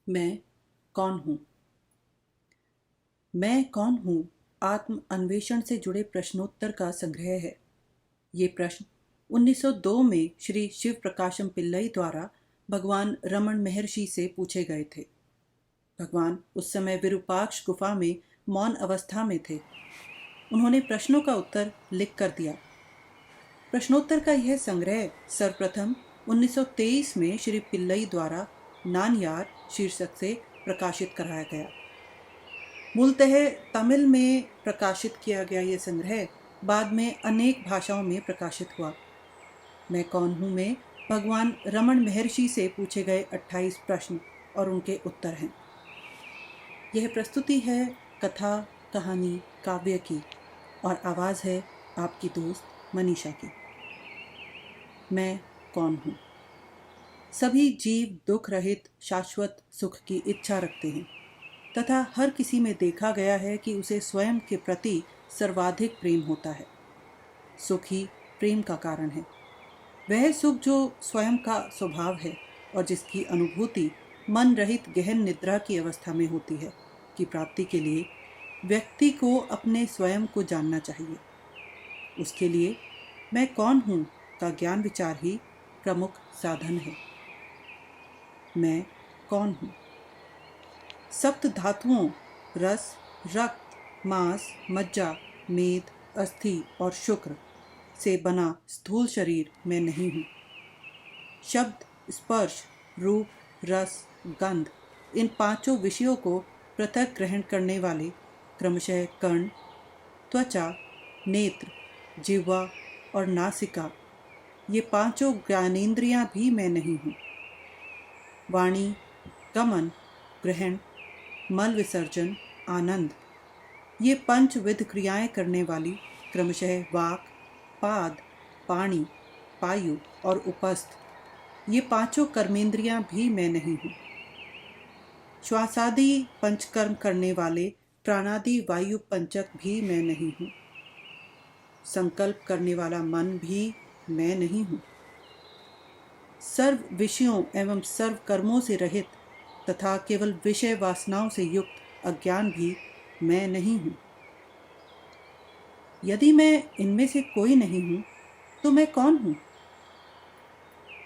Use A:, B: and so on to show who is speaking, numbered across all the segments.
A: मैं कौन हूँ? मैं कौन हूँ आत्म अन्वेषण से जुड़े प्रश्नोत्तर का संग्रह है। ये प्रश्न 1902 में श्री शिव प्रकाशम पिल्लई द्वारा भगवान रमन महर्षि से पूछे गए थे। भगवान उस समय विरूपाक्ष गुफा में मौन अवस्था में थे। उन्होंने प्रश्नों का उत्तर लिख कर दिया। प्रश्नोत्तर का यह संग्रह सर्वप्रथम 1923 में श्री पिल्लई द्वारा नानयार शीर्षक से प्रकाशित कराया गया। मूलतः तमिल में प्रकाशित किया गया यह संग्रह बाद में अनेक भाषाओं में प्रकाशित हुआ। मैं कौन हूँ में भगवान रमन महर्षि से पूछे गए 28 प्रश्न और उनके उत्तर हैं। यह प्रस्तुति है कथा कहानी काव्य की और आवाज़ है आपकी दोस्त मनीषा की। मैं कौन हूँ? सभी जीव दुख रहित शाश्वत सुख की इच्छा रखते हैं तथा हर किसी में देखा गया है कि उसे स्वयं के प्रति सर्वाधिक प्रेम होता है। सुख ही प्रेम का कारण है। वह सुख जो स्वयं का स्वभाव है और जिसकी अनुभूति मन रहित गहन निद्रा की अवस्था में होती है, की प्राप्ति के लिए व्यक्ति को अपने स्वयं को जानना चाहिए। उसके लिए मैं कौन हूँ का ज्ञान विचार ही प्रमुख साधन है। मैं कौन हूँ? सप्त धातुओं रस, रक्त, मांस, मज्जा, मेद, अस्थि और शुक्र से बना स्थूल शरीर मैं नहीं हूँ। शब्द, स्पर्श, रूप, रस, गंध इन पांचों विषयों को पृथक ग्रहण करने वाले क्रमशः कर्ण, त्वचा, नेत्र, जिह्वा और नासिका ये पांचों ज्ञानेंद्रियां भी मैं नहीं हूँ। वाणी, गमन, ग्रहण, मल विसर्जन, आनंद ये पंचविध क्रियाएं करने वाली क्रमशः वाक, पाद, पाणी, पायु और उपस्थ ये पांचों कर्मेंद्रियां भी मैं नहीं हूँ। श्वासादि पंचकर्म करने वाले प्राणादि वायु पंचक भी मैं नहीं हूँ। संकल्प करने वाला मन भी मैं नहीं हूँ। सर्व विषयों एवं सर्व कर्मों से रहित तथा केवल विषय वासनाओं से युक्त अज्ञान भी मैं नहीं हूँ। यदि मैं इनमें से कोई नहीं हूँ तो मैं कौन हूँ?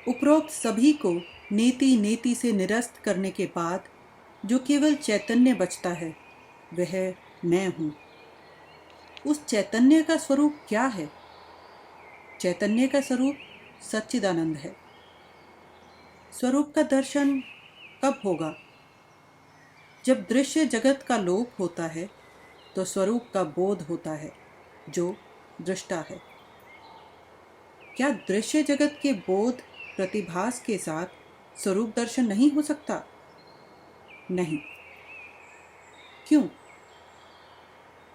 A: उपरोक्त सभी को नेति नेति से निरस्त करने के बाद जो केवल चैतन्य बचता है वह मैं हूँ। उस चैतन्य का स्वरूप क्या है? चैतन्य का स्वरूप सच्चिदानंद है। स्वरूप का दर्शन कब होगा? जब दृश्य जगत का लोप होता है तो स्वरूप का बोध होता है जो दृष्टा है। क्या दृश्य जगत के बोध प्रतिभास के साथ स्वरूप दर्शन नहीं हो सकता? नहीं। क्यों?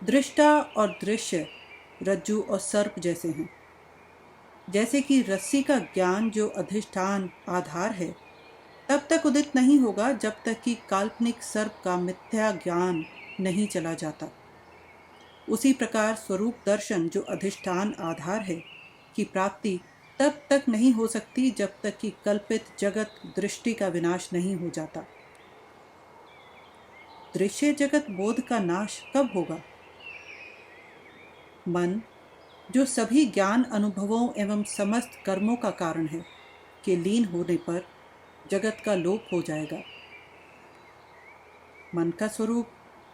A: दृष्टा और दृश्य रज्जु और सर्प जैसे हैं। जैसे कि रस्सी का ज्ञान जो अधिष्ठान आधार है तब तक उदित नहीं होगा जब तक कि काल्पनिक सर्प का मिथ्या ज्ञान नहीं चला जाता। उसी प्रकार स्वरूप दर्शन जो अधिष्ठान आधार है की प्राप्ति तब तक नहीं हो सकती जब तक कि कल्पित जगत दृष्टि का विनाश नहीं हो जाता। दृश्य जगत बोध का नाश कब होगा? मन जो सभी ज्ञान अनुभवों एवं समस्त कर्मों का कारण है के लीन होने पर जगत का लोप हो जाएगा। मन का स्वरूप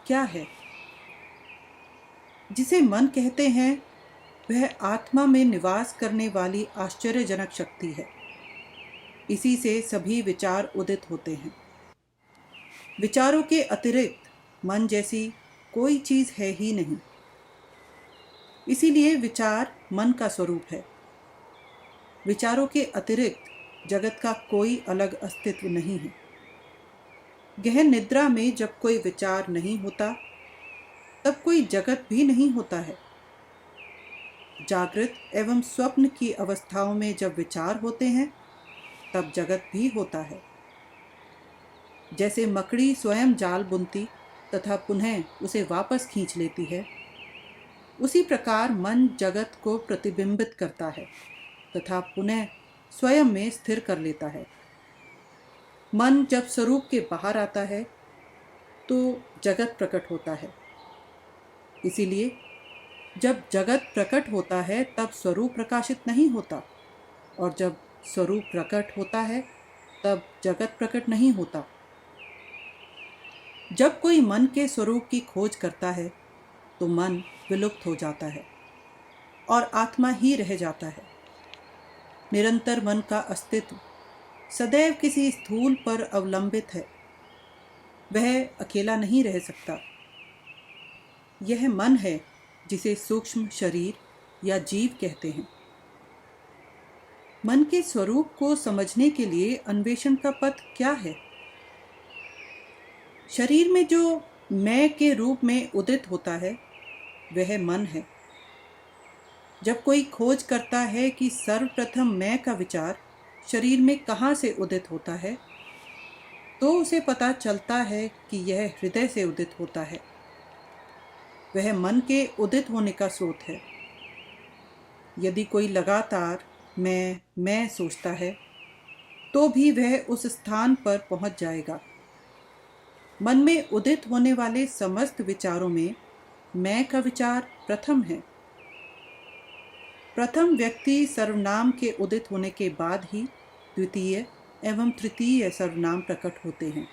A: क्या है? जिसे मन कहते हैं वह आत्मा में निवास करने वाली आश्चर्यजनक शक्ति है। इसी से सभी विचार उदित होते हैं। विचारों के अतिरिक्त मन जैसी कोई चीज है ही नहीं। इसीलिए विचार मन का स्वरूप है। विचारों के अतिरिक्त जगत का कोई अलग अस्तित्व नहीं है। गहन निद्रा में जब कोई विचार नहीं होता तब कोई जगत भी नहीं होता है। जागृत एवं स्वप्न की अवस्थाओं में जब विचार होते हैं तब जगत भी होता है। जैसे मकड़ी स्वयं जाल बुनती तथा पुनः उसे वापस खींच लेती है, उसी प्रकार मन जगत को प्रतिबिंबित करता है तथा पुनः स्वयं में स्थिर कर लेता है। मन जब स्वरूप के बाहर आता है तो जगत प्रकट होता है। इसीलिए जब जगत प्रकट होता है तब स्वरूप प्रकाशित नहीं होता, और जब स्वरूप प्रकट होता है तब जगत प्रकट नहीं होता। जब कोई मन के स्वरूप की खोज करता है तो मन विलुप्त हो जाता है और आत्मा ही रह जाता है। निरंतर मन का अस्तित्व सदैव किसी स्थूल पर अवलंबित है। वह अकेला नहीं रह सकता। यह मन है जिसे सूक्ष्म शरीर या जीव कहते हैं। मन के स्वरूप को समझने के लिए अन्वेषण का पथ क्या है? शरीर में जो मैं के रूप में उदित होता है वह मन है। जब कोई खोज करता है कि सर्वप्रथम मैं का विचार शरीर में कहाँ से उदित होता है, तो उसे पता चलता है कि यह हृदय से उदित होता है। वह मन के उदित होने का स्रोत है। यदि कोई लगातार मैं सोचता है तो भी वह उस स्थान पर पहुंच जाएगा। मन में उदित होने वाले समस्त विचारों में मैं का विचार प्रथम है। प्रथम व्यक्ति सर्वनाम के उदित होने के बाद ही द्वितीय एवं तृतीय सर्वनाम प्रकट होते हैं।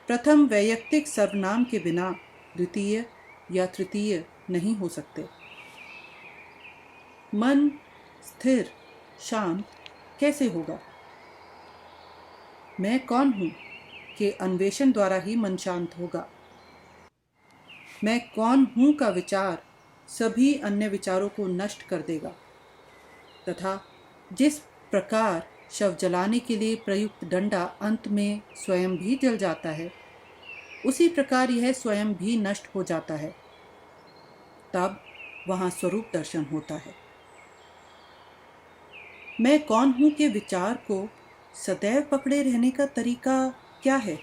A: प्रथम वैयक्तिक सर्वनाम के बिना द्वितीय या तृतीय नहीं हो सकते। मन स्थिर शांत कैसे होगा? मैं कौन हूँ के अन्वेषण द्वारा ही मन शांत होगा। मैं कौन हूँ का विचार सभी अन्य विचारों को नष्ट कर देगा, तथा जिस प्रकार शव जलाने के लिए प्रयुक्त डंडा अंत में स्वयं भी जल जाता है, उसी प्रकार यह स्वयं भी नष्ट हो जाता है। तब वहाँ स्वरूप दर्शन होता है। मैं कौन हूँ के विचार को सदैव पकड़े रहने का तरीका क्या है?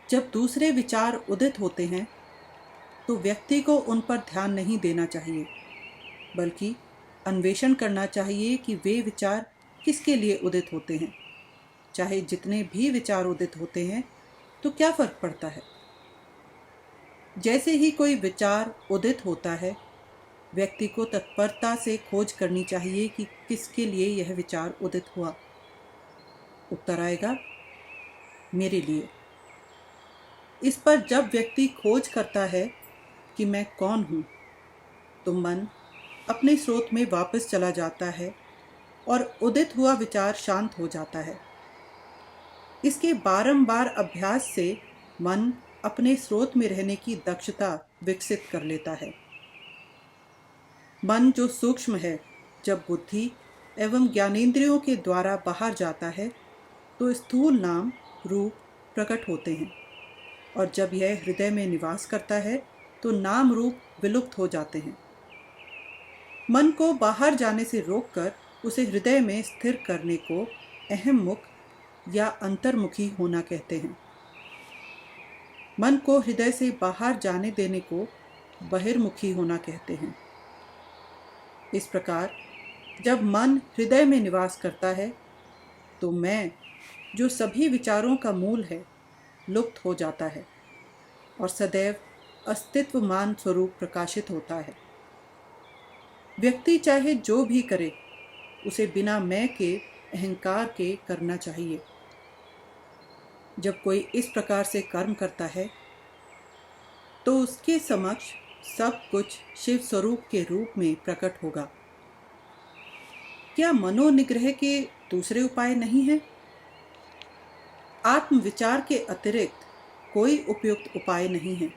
A: जब दूसरे विचार उदित होते हैं तो व्यक्ति को उन पर ध्यान नहीं देना चाहिए, बल्कि अन्वेषण करना चाहिए कि वे विचार किसके लिए उदित होते हैं। चाहे जितने भी विचार उदित होते हैं तो क्या फर्क पड़ता है? जैसे ही कोई विचार उदित होता है, व्यक्ति को तत्परता से खोज करनी चाहिए कि किसके लिए यह विचार उदित हुआ। उत्तर आएगा, मेरे लिए। इस पर जब व्यक्ति खोज करता है कि मैं कौन हूँ, तो मन अपने स्रोत में वापस चला जाता है और उदित हुआ विचार शांत हो जाता है। इसके बारंबार अभ्यास से मन अपने स्रोत में रहने की दक्षता विकसित कर लेता है। मन जो सूक्ष्म है, जब बुद्धि एवं ज्ञानेंद्रियों के द्वारा बाहर जाता है तो स्थूल नाम रूप प्रकट होते हैं, और जब यह हृदय में निवास करता है तो नाम रूप विलुप्त हो जाते हैं। मन को बाहर जाने से रोककर उसे हृदय में स्थिर करने को अहम मुख या अंतर्मुखी होना कहते हैं। मन को हृदय से बाहर जाने देने को बहिर्मुखी होना कहते हैं। इस प्रकार जब मन हृदय में निवास करता है तो मैं, जो सभी विचारों का मूल है, लुप्त हो जाता है और सदैव अस्तित्वमान स्वरूप प्रकाशित होता है। व्यक्ति चाहे जो भी करे, उसे बिना मैं के अहंकार के करना चाहिए। जब कोई इस प्रकार से कर्म करता है तो उसके समक्ष सब कुछ शिव स्वरूप के रूप में प्रकट होगा। क्या मनोनिग्रह के दूसरे उपाय नहीं हैं? आत्मविचार के अतिरिक्त कोई उपयुक्त उपाय नहीं है।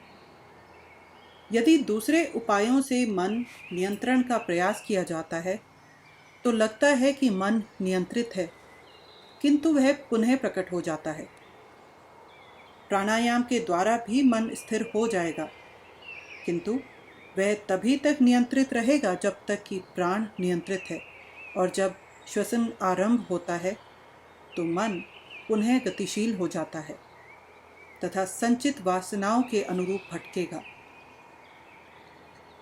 A: यदि दूसरे उपायों से मन नियंत्रण का प्रयास किया जाता है तो लगता है कि मन नियंत्रित है, किंतु वह पुनः प्रकट हो जाता है। प्राणायाम के द्वारा भी मन स्थिर हो जाएगा, किंतु वह तभी तक नियंत्रित रहेगा जब तक कि प्राण नियंत्रित है, और जब श्वसन आरंभ होता है तो मन पुनः गतिशील हो जाता है तथा संचित वासनाओं के अनुरूप भटकेगा।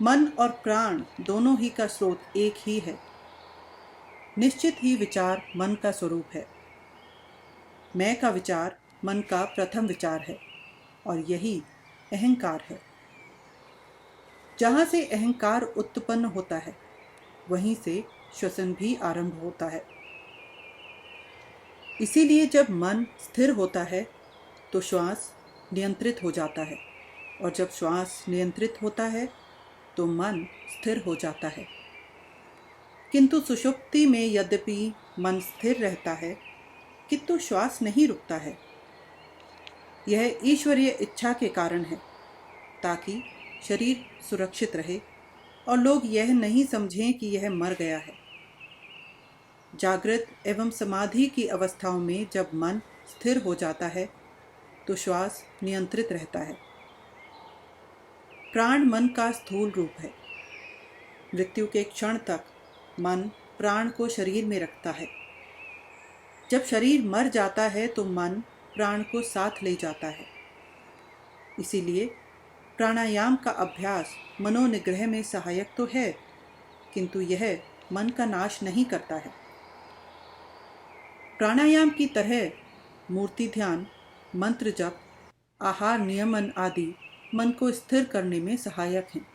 A: मन और प्राण दोनों ही का स्रोत एक ही है। निश्चित ही विचार मन का स्वरूप है। मैं का विचार मन का प्रथम विचार है और यही अहंकार है। जहाँ से अहंकार उत्पन्न होता है वहीं से श्वसन भी आरंभ होता है। इसीलिए जब मन स्थिर होता है तो श्वास नियंत्रित हो जाता है और जब श्वास नियंत्रित होता है तो मन स्थिर हो जाता है। किंतु सुषुप्ति में यद्यपि मन स्थिर रहता है किंतु श्वास नहीं रुकता है। यह ईश्वरीय इच्छा के कारण है ताकि शरीर सुरक्षित रहे और लोग यह नहीं समझें कि यह मर गया है। जागृत एवं समाधि की अवस्थाओं में जब मन स्थिर हो जाता है तो श्वास नियंत्रित रहता है। प्राण मन का स्थूल रूप है। मृत्यु के क्षण तक मन प्राण को शरीर में रखता है। जब शरीर मर जाता है तो मन प्राण को साथ ले जाता है। इसीलिए प्राणायाम का अभ्यास मनोनिग्रह में सहायक तो है किंतु यह मन का नाश नहीं करता है। प्राणायाम की तरह मूर्ति ध्यान, मंत्र जप, आहार नियमन आदि मन को स्थिर करने में सहायक हैं।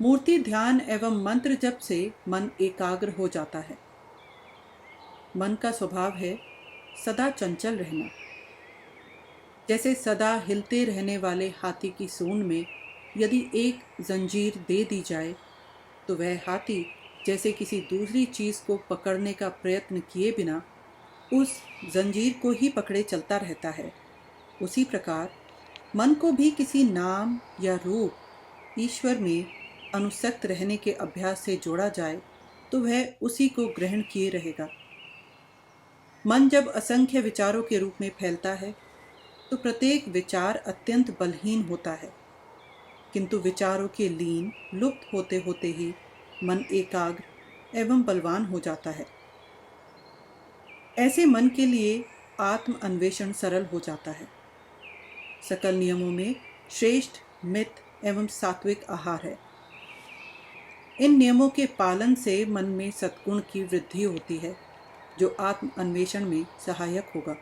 A: मूर्ति ध्यान एवं मंत्र जप से मन एकाग्र हो जाता है। मन का स्वभाव है सदा चंचल रहना। जैसे सदा हिलते रहने वाले हाथी की सूंड में यदि एक जंजीर दे दी जाए तो वह हाथी जैसे किसी दूसरी चीज़ को पकड़ने का प्रयत्न किए बिना उस जंजीर को ही पकड़े चलता रहता है। उसी प्रकार मन को भी किसी नाम या रूप ईश्वर में अनुसक्त रहने के अभ्यास से जोड़ा जाए तो वह उसी को ग्रहण किए रहेगा। मन जब असंख्य विचारों के रूप में फैलता है तो प्रत्येक विचार अत्यंत बलहीन होता है किंतु विचारों के लीन लुप्त होते होते ही मन एकाग्र एवं बलवान हो जाता है। ऐसे मन के लिए आत्म अन्वेषण सरल हो जाता है। सकल नियमों में श्रेष्ठ मित एवं सात्विक आहार है। इन नियमों के पालन से मन में सद्गुण की वृद्धि होती है जो आत्म अन्वेषण में सहायक होगा।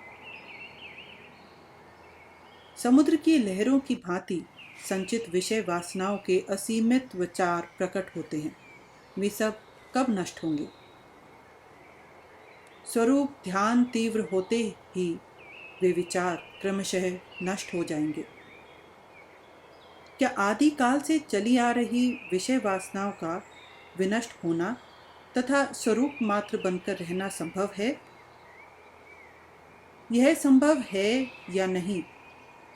A: समुद्र की लहरों की भांति संचित विषय वासनाओं के असीमित विचार प्रकट होते हैं। वे सब कब नष्ट होंगे? स्वरूप ध्यान तीव्र होते ही वे विचार क्रमशः नष्ट हो जाएंगे। क्या आदिकाल से चली आ रही विषय वासनाओं का विनष्ट होना तथा स्वरूप मात्र बनकर रहना संभव है? यह संभव है या नहीं,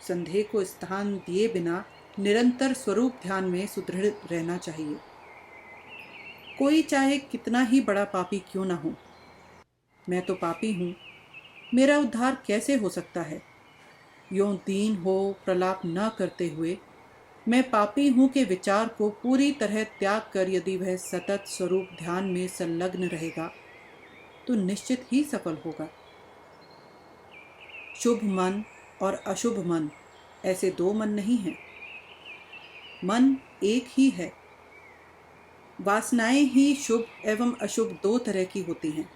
A: संदेह को स्थान दिए बिना निरंतर स्वरूप ध्यान में सुदृढ़ रहना चाहिए। कोई चाहे कितना ही बड़ा पापी क्यों ना हो, मैं तो पापी हूँ, मेरा उद्धार कैसे हो सकता है? यों दीन हो प्रलाप न करते हुए मैं पापी हूँ के विचार को पूरी तरह त्याग कर यदि वह सतत स्वरूप ध्यान में संलग्न रहेगा तो निश्चित ही सफल होगा। शुभ मन और अशुभ मन ऐसे दो मन नहीं हैं। मन एक ही है। वासनाएं ही शुभ एवं अशुभ दो तरह की होती हैं।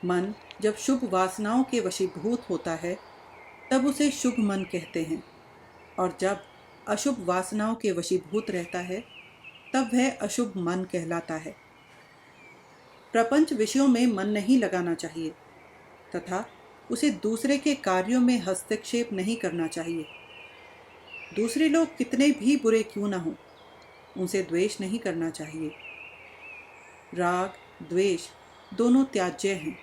A: मन जब शुभ वासनाओं के वशीभूत होता है तब उसे शुभ मन कहते हैं और जब अशुभ वासनाओं के वशीभूत रहता है तब वह अशुभ मन कहलाता है। प्रपंच विषयों में मन नहीं लगाना चाहिए तथा उसे दूसरे के कार्यों में हस्तक्षेप नहीं करना चाहिए। दूसरे लोग कितने भी बुरे क्यों ना हों, उनसे द्वेष नहीं करना चाहिए। राग द्वेष दोनों त्याज्य हैं।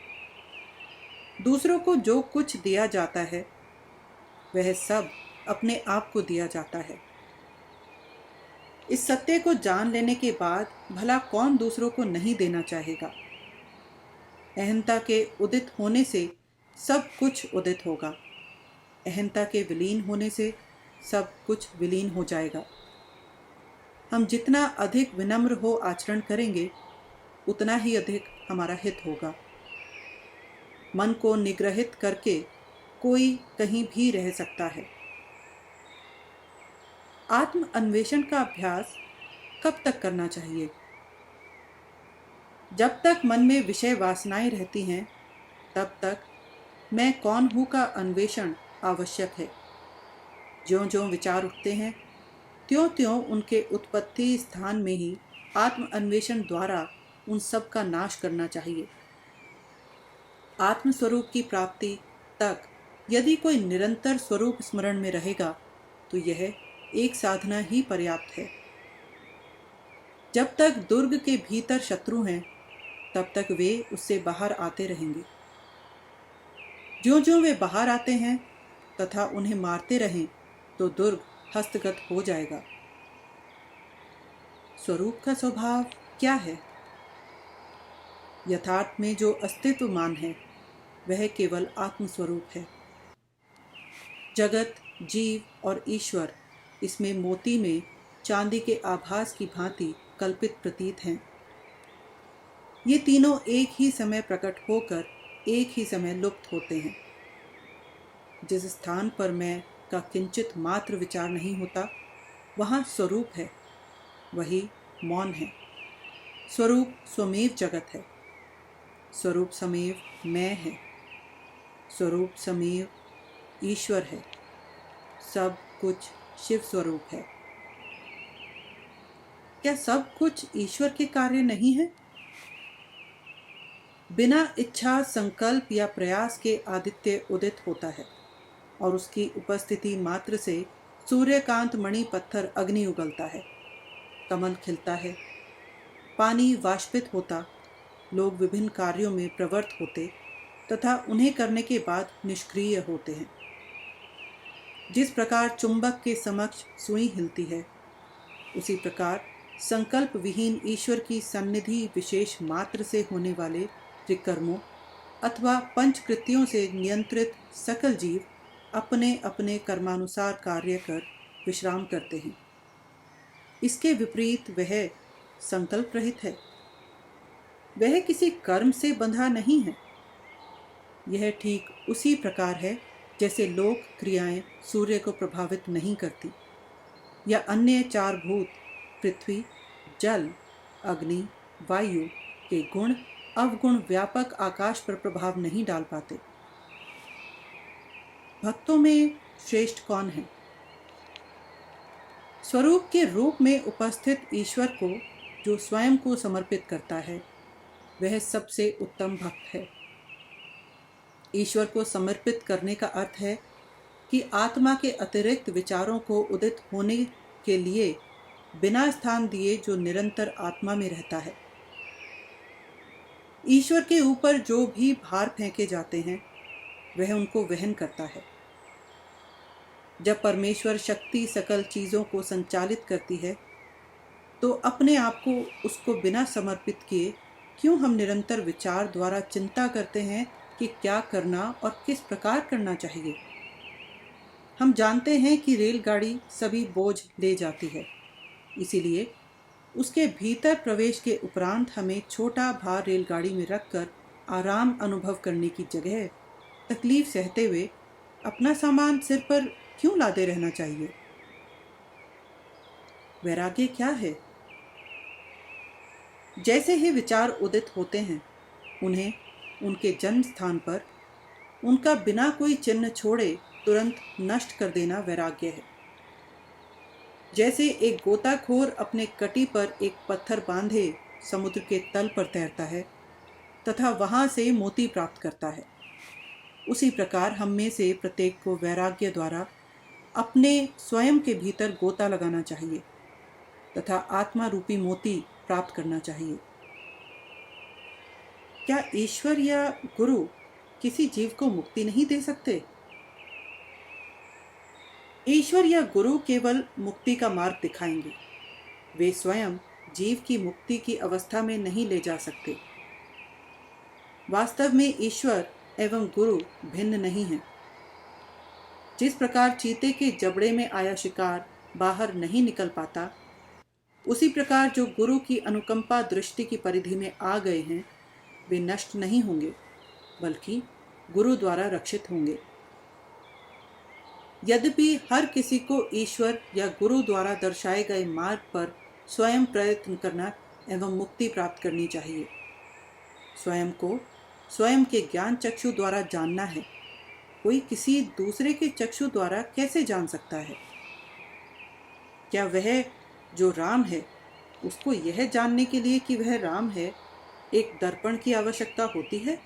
A: दूसरों को जो कुछ दिया जाता है वह सब अपने आप को दिया जाता है। इस सत्य को जान लेने के बाद भला कौन दूसरों को नहीं देना चाहेगा। अहंता के उदित होने से सब कुछ उदित होगा। अहंता के विलीन होने से सब कुछ विलीन हो जाएगा। हम जितना अधिक विनम्र हो आचरण करेंगे उतना ही अधिक हमारा हित होगा। मन को निग्रहित करके कोई कहीं भी रह सकता है। आत्म अन्वेषण का अभ्यास कब तक करना चाहिए? जब तक मन में विषय वासनाएं रहती हैं तब तक मैं कौन हूँ का अन्वेषण आवश्यक है। ज्यों-ज्यों विचार उठते हैं, त्यों-त्यों उनके उत्पत्ति स्थान में ही आत्म अन्वेषण द्वारा उन सब का नाश करना चाहिए। आत्म स्वरूप की प्राप्ति तक यदि कोई निरंतर स्वरूप स्मरण में रहेगा, तो यह एक साधना ही पर्याप्त है। जब तक दुर्ग के भीतर शत्रु हैं, तब तक वे उससे बाहर आते रहेंगे। ज्यों-ज्यों वे बाहर आते हैं तथा उन्हें मारते रहें, तो दुर्ग हस्तगत हो जाएगा। स्वरूप का स्वभाव क्या है? यथार्थ में जो अस्तित्वमान है, वह केवल आत्मस्वरूप है। जगत, जीव और ईश्वर इसमें मोती में चांदी के आभास की भांति कल्पित प्रतीत हैं। ये तीनों एक ही समय प्रकट होकर एक ही समय लुप्त होते हैं। जिस स्थान पर मैं का किंचित मात्र विचार नहीं होता, वहाँ स्वरूप है, वही मौन है। स्वरूप स्वमेव जगत है, स्वरूप समेव मैं है, स्वरूप समेव ईश्वर है। सब कुछ शिव स्वरूप है। क्या सब कुछ ईश्वर के कार्य नहीं है? बिना इच्छा, संकल्प या प्रयास के आदित्य उदित होता है और उसकी उपस्थिति मात्र से सूर्यकांत मणि पत्थर अग्नि उगलता है, कमल खिलता है, पानी वाष्पित होता, लोग विभिन्न कार्यों में प्रवृत्त होते तथा उन्हें करने के बाद निष्क्रिय होते हैं। जिस प्रकार चुंबक के समक्ष सुई हिलती है, उसी प्रकार संकल्प विहीन ईश्वर की सन्निधि विशेष मात्र से होने वाले त्रिकर्मों अथवा पंचकृत्यों से नियंत्रित सकल जीव अपने अपने कर्मानुसार कार्य कर विश्राम करते हैं। इसके विपरीत वह संकल्प रहित है, वह किसी कर्म से बंधा नहीं है। यह ठीक उसी प्रकार है जैसे लोक क्रियाएं सूर्य को प्रभावित नहीं करती या अन्य चार भूत पृथ्वी, जल, अग्नि, वायु के गुण अवगुण व्यापक आकाश पर प्रभाव नहीं डाल पाते। भक्तों में श्रेष्ठ कौन है? स्वरूप के रूप में उपस्थित ईश्वर को जो स्वयं को समर्पित करता है, वह सबसे उत्तम भक्त है। ईश्वर को समर्पित करने का अर्थ है कि आत्मा के अतिरिक्त विचारों को उदित होने के लिए बिना स्थान दिए जो निरंतर आत्मा में रहता है। ईश्वर के ऊपर जो भी भार फेंके जाते हैं, वह उनको वहन करता है। जब परमेश्वर शक्ति सकल चीज़ों को संचालित करती है, तो अपने आप को उसको बिना समर्पित किए क्यों हम निरंतर विचार द्वारा चिंता करते हैं कि क्या करना और किस प्रकार करना चाहिए। हम जानते हैं कि रेलगाड़ी सभी बोझ ले जाती है, इसीलिए उसके भीतर प्रवेश के उपरांत हमें छोटा भार रेलगाड़ी में रखकर आराम अनुभव करने की जगह तकलीफ सहते हुए अपना सामान सिर पर क्यों लादे रहना चाहिए। वैराग्य क्या है? जैसे ही विचार उदित होते हैं, उन्हें उनके जन्म स्थान पर उनका बिना कोई चिन्ह छोड़े तुरंत नष्ट कर देना वैराग्य है। जैसे एक गोताखोर अपने कटी पर एक पत्थर बांधे समुद्र के तल पर तैरता है तथा वहां से मोती प्राप्त करता है, उसी प्रकार हम में से प्रत्येक को वैराग्य द्वारा अपने स्वयं के भीतर गोता लगाना चाहिए तथा आत्मा रूपी मोती प्राप्त करना चाहिए। क्या ईश्वर या गुरु किसी जीव को मुक्ति नहीं दे सकते? ईश्वर या गुरु केवल मुक्ति का मार्ग दिखाएंगे, वे स्वयं जीव की मुक्ति की अवस्था में नहीं ले जा सकते। वास्तव में ईश्वर एवं गुरु भिन्न नहीं है। जिस प्रकार चीते के जबड़े में आया शिकार बाहर नहीं निकल पाता, उसी प्रकार जो गुरु की अनुकंपा दृष्टि की परिधि में आ गए हैं, वे नष्ट नहीं होंगे, बल्कि गुरु द्वारा रक्षित होंगे। यद्यपि हर किसी को ईश्वर या गुरु द्वारा दर्शाए गए मार्ग पर स्वयं प्रयत्न करना एवं मुक्ति प्राप्त करनी चाहिए। स्वयं को स्वयं के ज्ञान चक्षु द्वारा जानना है कोई किसी दूसरे के चक्षु द्वारा कैसे जान सकता है? क्या वह जो राम है, उसको यह जानने के लिए कि वह राम है, एक दर्पण की आवश्यकता होती है?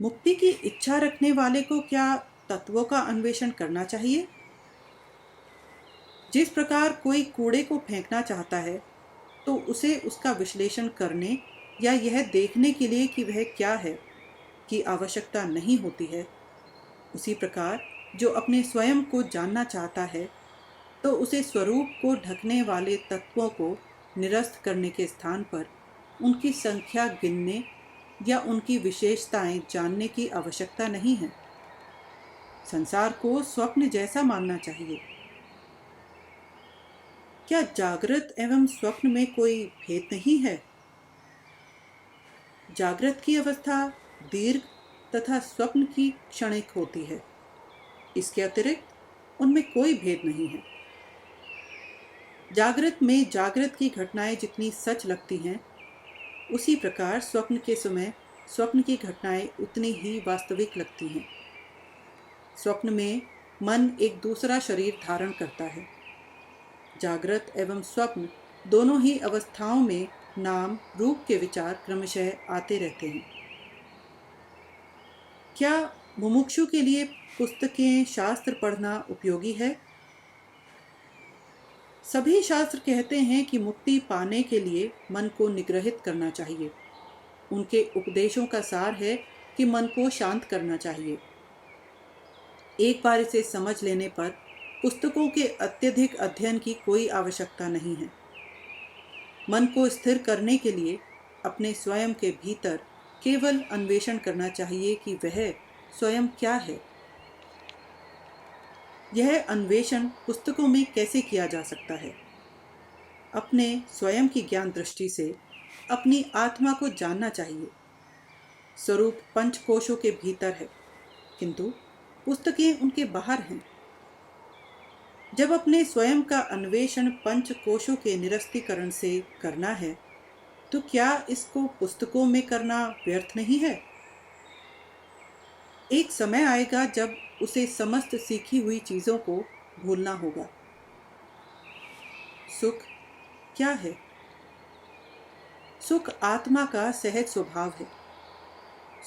A: मुक्ति की इच्छा रखने वाले को क्या तत्वों का अन्वेषण करना चाहिए? जिस प्रकार कोई कूड़े को फेंकना चाहता है, तो उसे उसका विश्लेषण करने या यह देखने के लिए कि वह क्या है की आवश्यकता नहीं होती है, उसी प्रकार जो अपने स्वयं को जानना चाहता है, तो उसे स्वरूप को ढकने वाले तत्वों को निरस्त करने के स्थान पर उनकी संख्या गिनने या उनकी विशेषताएं जानने की आवश्यकता नहीं है। संसार को स्वप्न जैसा मानना चाहिए। क्या जागृत एवं स्वप्न में कोई भेद नहीं है? जागृत की अवस्था दीर्घ तथा स्वप्न की क्षणिक होती है। इसके अतिरिक्त उनमें कोई भेद नहीं है। जागृत में जागृत की घटनाएं जितनी सच लगती हैं, उसी प्रकार स्वप्न के समय स्वप्न की घटनाएं उतनी ही वास्तविक लगती हैं। स्वप्न में मन एक दूसरा शरीर धारण करता है। जागृत एवं स्वप्न दोनों ही अवस्थाओं में नाम रूप के विचार क्रमशः आते रहते हैं। क्या मुमुक्षु के लिए पुस्तकें शास्त्र पढ़ना उपयोगी है? सभी शास्त्र कहते हैं कि मुक्ति पाने के लिए मन को निग्रहित करना चाहिए। उनके उपदेशों का सार है कि मन को शांत करना चाहिए। एक बार इसे समझ लेने पर पुस्तकों के अत्यधिक अध्ययन की कोई आवश्यकता नहीं है। मन को स्थिर करने के लिए अपने स्वयं के भीतर केवल अन्वेषण करना चाहिए कि वह स्वयं क्या है। यह अन्वेषण पुस्तकों में कैसे किया जा सकता है? अपने स्वयं की ज्ञान दृष्टि से अपनी आत्मा को जानना चाहिए। स्वरूप पंचकोशों के भीतर है, किंतु पुस्तकें उनके बाहर हैं। जब अपने स्वयं का अन्वेषण पंचकोशों के निरस्तीकरण से करना है, तो क्या इसको पुस्तकों में करना व्यर्थ नहीं है? एक समय आएगा जब उसे समस्त सीखी हुई चीजों को भूलना होगा। सुख क्या है? सुख आत्मा का सहज स्वभाव है।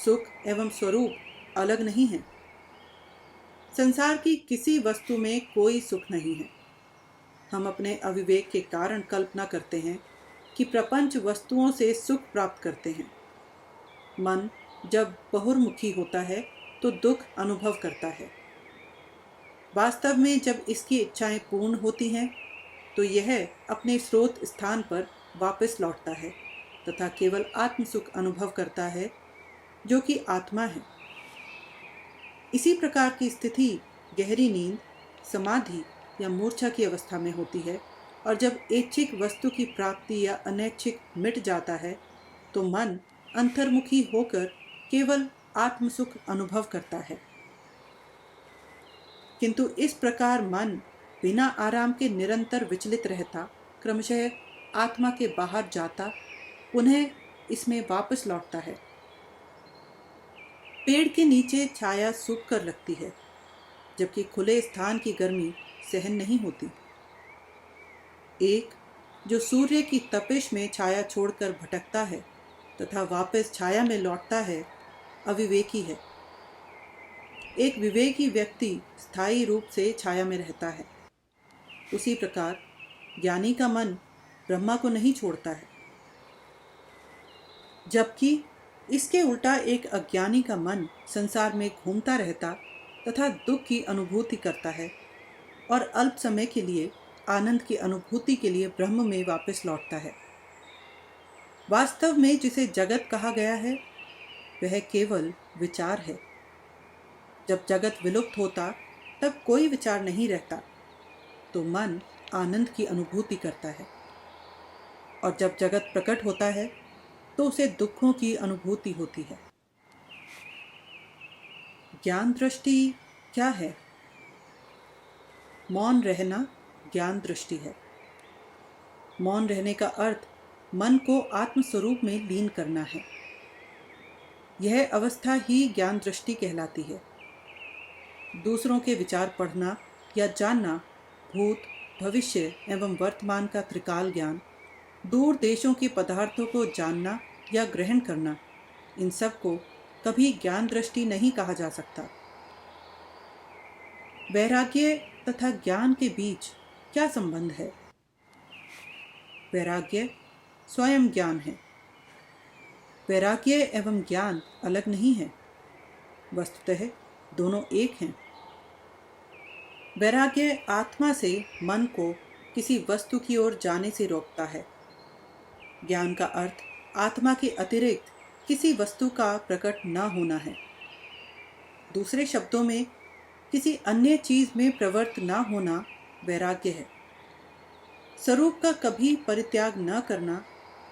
A: सुख एवं स्वरूप अलग नहीं है। संसार की किसी वस्तु में कोई सुख नहीं है। हम अपने अविवेक के कारण कल्पना करते हैं कि प्रपंच वस्तुओं से सुख प्राप्त करते हैं। मन जब बहुर्मुखी होता है तो दुख अनुभव करता है। वास्तव में जब इसकी इच्छाएं पूर्ण होती हैं, तो यह अपने स्रोत स्थान पर वापस लौटता है तथा केवल आत्म सुख अनुभव करता है, जो कि आत्मा है। इसी प्रकार की स्थिति गहरी नींद, समाधि या मूर्छा की अवस्था में होती है, और जब ऐच्छिक वस्तु की प्राप्ति या अनैच्छिक मिट जाता है, तो मन अंतर्मुखी होकर केवल आत्मसुख अनुभव करता है। किंतु इस प्रकार मन बिना आराम के निरंतर विचलित रहता क्रमशः आत्मा के बाहर जाता, पुनः इसमें वापस लौटता है। पेड़ के नीचे छाया सूख कर लगती है, जबकि खुले स्थान की गर्मी सहन नहीं होती। एक जो सूर्य की तपिश में छाया छोड़कर भटकता है तथा वापस छाया में लौटता है, अविवेकी है। एक विवेकी व्यक्ति स्थायी रूप से छाया में रहता है। उसी प्रकार ज्ञानी का मन ब्रह्मा को नहीं छोड़ता है, जबकि इसके उल्टा एक अज्ञानी का मन संसार में घूमता रहता तथा दुख की अनुभूति करता है और अल्प समय के लिए आनंद की अनुभूति के लिए ब्रह्म में वापस लौटता है। वास्तव में जिसे जगत कहा गया है, वह केवल विचार है। जब जगत विलुप्त होता तब कोई विचार नहीं रहता, तो मन आनंद की अनुभूति करता है, और जब जगत प्रकट होता है तो उसे दुखों की अनुभूति होती है। ज्ञान दृष्टि क्या है? मौन रहना ज्ञान दृष्टि है। मौन रहने का अर्थ मन को आत्मस्वरूप में लीन करना है। यह अवस्था ही ज्ञान दृष्टि कहलाती है। दूसरों के विचार पढ़ना या जानना, भूत, भविष्य एवं वर्तमान का त्रिकाल ज्ञान, दूर देशों के पदार्थों को जानना या ग्रहण करना, इन सब को कभी ज्ञान दृष्टि नहीं कहा जा सकता। वैराग्य तथा ज्ञान के बीच क्या संबंध है? वैराग्य स्वयं ज्ञान है। वैराग्य एवं ज्ञान अलग नहीं है, वस्तुतः दोनों एक हैं। वैराग्य आत्मा से मन को किसी वस्तु की ओर जाने से रोकता है। ज्ञान का अर्थ आत्मा के अतिरिक्त किसी वस्तु का प्रकट न होना है। दूसरे शब्दों में, किसी अन्य चीज में प्रवृत्त न होना वैराग्य है। स्वरूप का कभी परित्याग न करना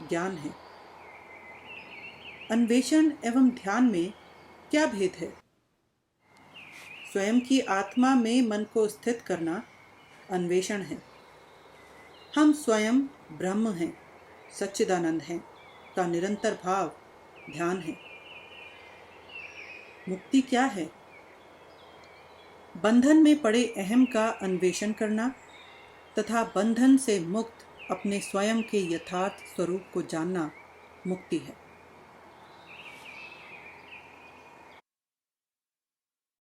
A: ज्ञान है। अन्वेषण एवं ध्यान में क्या भेद है? स्वयं की आत्मा में मन को स्थित करना अन्वेषण है। हम स्वयं ब्रह्म हैं, सच्चिदानंद हैं का निरंतर भाव ध्यान है। मुक्ति क्या है? बंधन में पड़े अहम का अन्वेषण करना तथा बंधन से मुक्त अपने स्वयं के यथार्थ स्वरूप को जानना मुक्ति है।